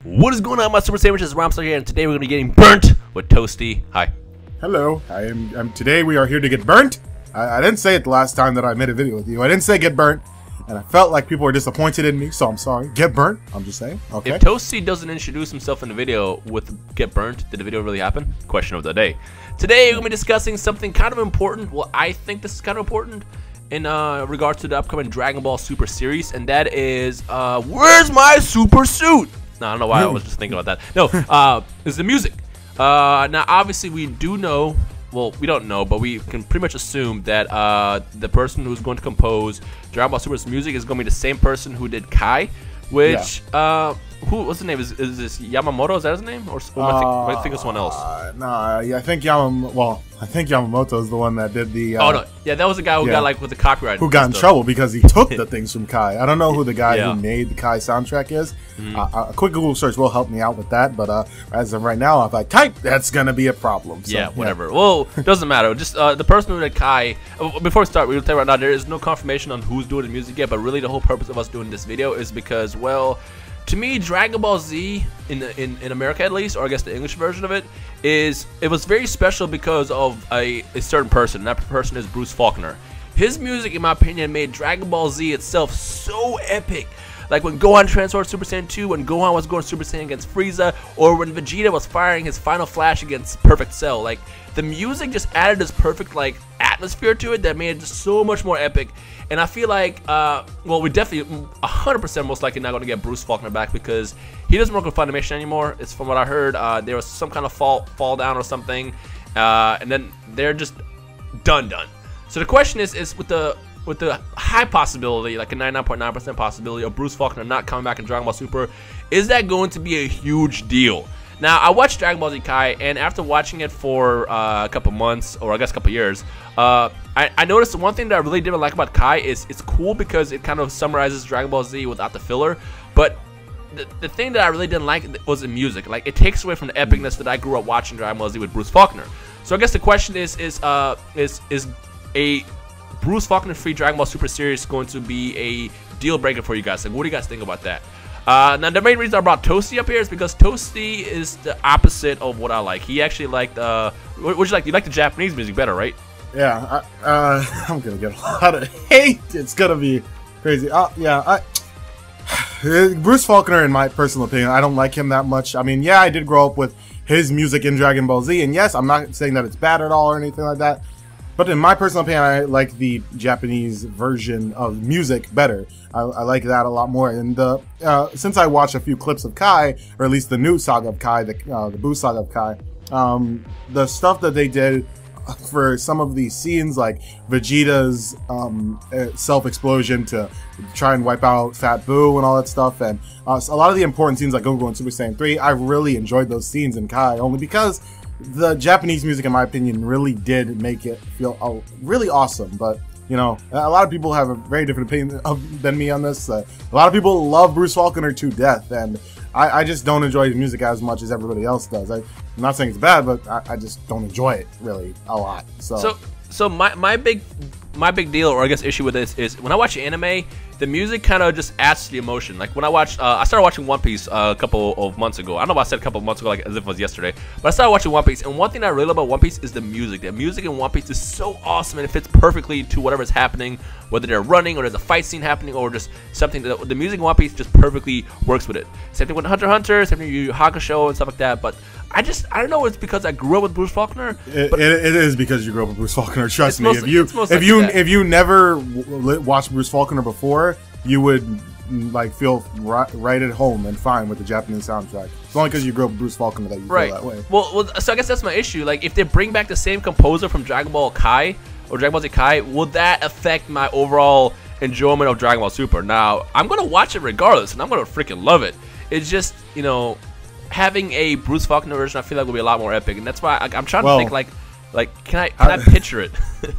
What is going on, my super sandwiches? Ramstar here, and today we're going to be getting burnt with Toasty. Hi. Hello. Today we are here to get burnt. I didn't say it the last time that I made a video with you. I didn't say get burnt, and I felt like people were disappointed in me, so I'm sorry. Get burnt. I'm just saying. Okay. If Toasty doesn't introduce himself in the video with get burnt, did the video really happen? Question of the day. Today we're going to be discussing something kind of important. Well, I think this is kind of important in regards to the upcoming Dragon Ball Super series, and that is where's my super suit? No, I don't know why I was just thinking about that. No, it's the music. Now, obviously, we do know, well, we don't know, but we can pretty much assume that the person who's going to compose Dragon Ball Super's music is going to be the same person who did Kai, which, what's the name? Is this Yamamoto? Is that his name? Or I think it's someone else. Nah, yeah, I think Yamamoto is the one that did the... oh, no. Yeah, that was the guy who got, like, with the copyright. Who got in trouble because he took the things from Kai. I don't know who the guy who made the Kai soundtrack is. A quick Google search will help me out with that, but as of right now, if I type, that's going to be a problem. So, yeah, whatever. Well, it doesn't matter. Just the person who did Kai... Before we start, we'll tell you right now, there is no confirmation on who's doing the music yet, but really the whole purpose of us doing this video is because, well... To me, Dragon Ball Z, in America at least, or I guess the English version of it, was very special because of a certain person, and that person is Bruce Faulconer. His music, in my opinion, made Dragon Ball Z itself so epic. Like when Gohan transformed Super Saiyan 2, when Gohan was going Super Saiyan against Frieza, or when Vegeta was firing his final flash against Perfect Cell. Like, the music just added this perfect, like, atmosphere to it that made it just so much more epic. And I feel like, well, we definitely, 100% most likely not going to get Bruce Faulconer back because he doesn't work with Funimation anymore. It's from what I heard, there was some kind of fall down or something, and then they're just done. So the question is with the high possibility, like a 99.9% possibility of Bruce Faulconer not coming back in Dragon Ball Super, is that going to be a huge deal? Now, I watched Dragon Ball Z Kai, and after watching it for a couple months, or I guess a couple years, I noticed the one thing that I really didn't like about Kai is it's cool because it kind of summarizes Dragon Ball Z without the filler, but the thing that I really didn't like was the music. Like, it takes away from the epicness that I grew up watching Dragon Ball Z with Bruce Faulconer. So I guess the question is a Bruce Faulconer free Dragon Ball Super series going to be a deal breaker for you guys? Like, what do you guys think about that? Now, the main reason I brought Toasty up here is because Toasty is the opposite of what I like. He actually liked, what you like? You like the Japanese music better, right? Yeah, I'm gonna get a lot of hate. It's gonna be crazy. Bruce Faulconer, in my personal opinion, I don't like him that much. I mean, yeah, I did grow up with his music in Dragon Ball Z, and yes, I'm not saying that it's bad at all or anything like that. But in my personal opinion, I like the Japanese version of music better. I like that a lot more. And since I watched a few clips of Kai, or at least the new saga of Kai, the Buu saga of Kai, the stuff that they did for some of these scenes, like Vegeta's self-explosion to try and wipe out Fat Buu and all that stuff, and a lot of the important scenes like Goku and Super Saiyan 3, I really enjoyed those scenes in Kai, only because the Japanese music, in my opinion, really did make it feel really awesome. But, you know, a lot of people have a very different opinion than me on this. A lot of people love Bruce Faulconer to death, and I just don't enjoy his music as much as everybody else does. I'm not saying it's bad, but I just don't enjoy it really a lot. So my big deal, or I guess issue with this, is when I watch anime, the music kind of just adds to the emotion. Like when I watched, I started watching One Piece a couple of months ago. I don't know if I said a couple of months ago, like as if it was yesterday, but I started watching One Piece, and one thing I really love about One Piece is the music. The music in One Piece is so awesome, and it fits perfectly to whatever's happening, whether they're running or there's a fight scene happening or just something. The music in One Piece just perfectly works with it. Same thing with Hunter x Hunter, same thing with Yu Yu Hakusho and stuff like that. But I don't know. It's because I grew up with Bruce Faulconer. It is because you grew up with Bruce Faulconer. Trust me. If you never watched Bruce Faulconer before, you would like feel right at home and fine with the Japanese soundtrack. It's only because you grew up with Bruce Faulconer that you feel that way. Well, so I guess that's my issue. Like, if they bring back the same composer from Dragon Ball Kai or Dragon Ball Z Kai, will that affect my overall enjoyment of Dragon Ball Super? Now, I'm gonna watch it regardless, and I'm gonna freaking love it. It's just, you know, having a Bruce Faulconer version, I feel like will be a lot more epic, and that's why I'm trying to think like, can I picture it?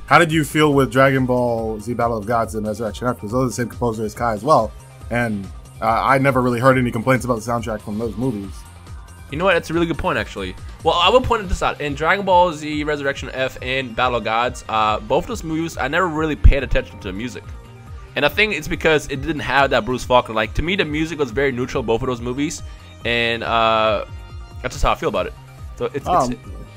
How did you feel with Dragon Ball Z Battle of Gods and Resurrection F? Because those are the same composer as Kai as well, and I never really heard any complaints about the soundtrack from those movies. You know what? That's a really good point, actually. Well, I will point this out. In Dragon Ball Z Resurrection F and Battle of Gods, both those movies, I never really paid attention to the music. And I think it's because it didn't have that Bruce Faulconer. Like, to me, the music was very neutral, both of those movies. and that's just how I feel about it. So it's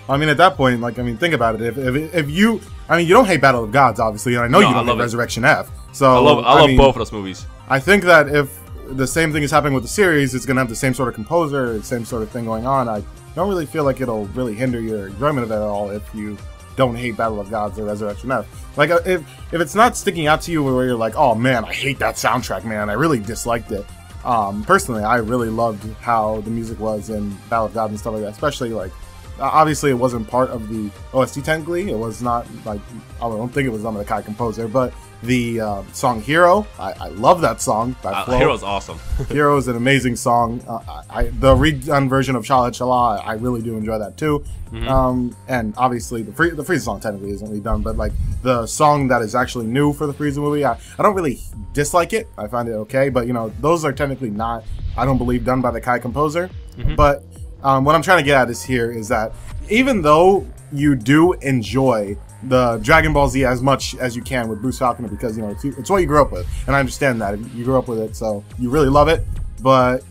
I mean, at that point, like, I mean, think about it. If you, I mean, you don't hate Battle of Gods, obviously, and I know you don't hate Resurrection F. So I love both of those movies. I think that if the same thing is happening with the series, it's gonna have the same sort of composer, the same sort of thing going on. I don't really feel like it'll really hinder your enjoyment of it at all if you don't hate Battle of Gods or Resurrection F. Like, if it's not sticking out to you where you're like, oh man, I hate that soundtrack, man, I really disliked it. Personally, I really loved how the music was in Battle of Gods and stuff like that, especially like. Obviously, it wasn't part of the OST technically. It was not, like, I don't think it was done by the Kai composer, but the song Hero, I love that song. Hero's awesome. Hero is an amazing song. The redone version of Shala Chala, I really do enjoy that too. And obviously, the Frieza song technically isn't redone, but like the song that is actually new for the Frieza movie, I don't really dislike it. I find it okay, but you know, those are technically not, I don't believe, done by the Kai composer. But what I'm trying to get at is that even though you do enjoy the Dragon Ball Z as much as you can with Bruce Faulconer, because you know it's what you grew up with, and I understand that you grew up with it, so you really love it. But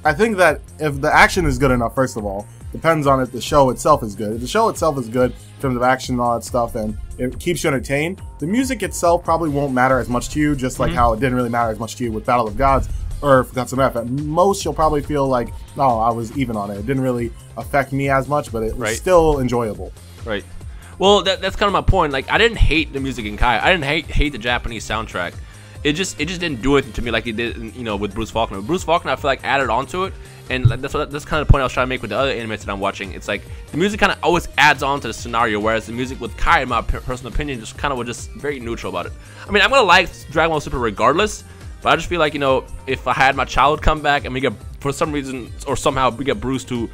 I think that if the action is good enough, first of all, depends on if the show itself is good. If the show itself is good in terms of action and all that stuff, and it keeps you entertained, the music itself probably won't matter as much to you, just like how it didn't really matter as much to you with Battle of Gods. Or Forgot Some F. At most, you'll probably feel like, no, I was even on it. It didn't really affect me as much, but it was still enjoyable. Right. Well, that's kind of my point. Like, I didn't hate the music in Kai. I didn't hate the Japanese soundtrack. It just didn't do anything to me like it did, you know, with Bruce Faulconer. Bruce Faulconer, I feel like added onto it, and that's kind of the point I was trying to make with the other animes that I'm watching. It's like the music kind of always adds on to the scenario, whereas the music with Kai, in my personal opinion, just kind of was just very neutral about it. I mean, I'm gonna like Dragon Ball Super regardless. But I just feel like, you know, if I had my child come back and we get, for some reason or somehow we get Bruce to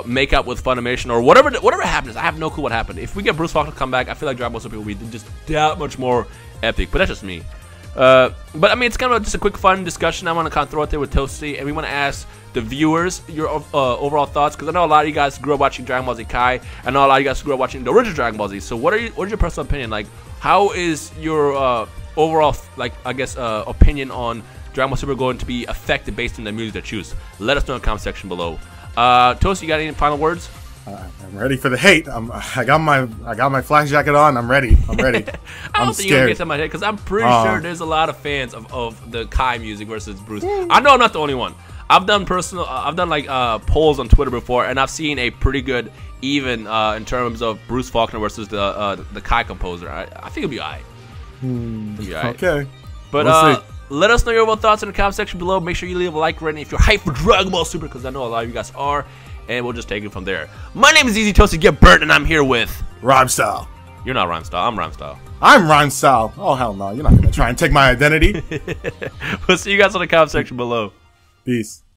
make up with Funimation or whatever happens, I have no clue what happened. If we get Bruce Faulconer to come back, I feel like Dragon Ball Super will be just that much more epic. But that's just me. But I mean, it's kind of just a quick fun discussion I want to kind of throw out there with Toasty, and we want to ask the viewers your overall thoughts, because I know a lot of you guys grew up watching Dragon Ball Z Kai. I know a lot of you guys grew up watching the original Dragon Ball Z. So what is your personal opinion? Like, how is your overall, like, I guess, opinion on Dragon Ball Super going to be affected based on the music they choose? Let us know in the comment section below. Toast, you got any final words? I'm ready for the hate. I got my flak jacket on. I'm ready. I'm ready. I don't think you're gonna get to my head, because I'm pretty sure there's a lot of fans of the Kai music versus Bruce. I know I'm not the only one. I've done like polls on Twitter before, and I've seen a pretty good even in terms of Bruce Faulconer versus the Kai composer. I think it'll be alright. Okay. But we'll let us know your overall thoughts in the comment section below. Make sure you leave a like rating if you're hyped for Dragon Ball Super, because I know a lot of you guys are, and we'll just take it from there. My name is Easy Toasty Get Burnt, and I'm here with Rhyme Style. You're not Rhyme Style. I'm Rhyme Style. I'm Rhyme Style. Oh hell no! You're not gonna try and take my identity. We'll see you guys in the comment section below. Peace.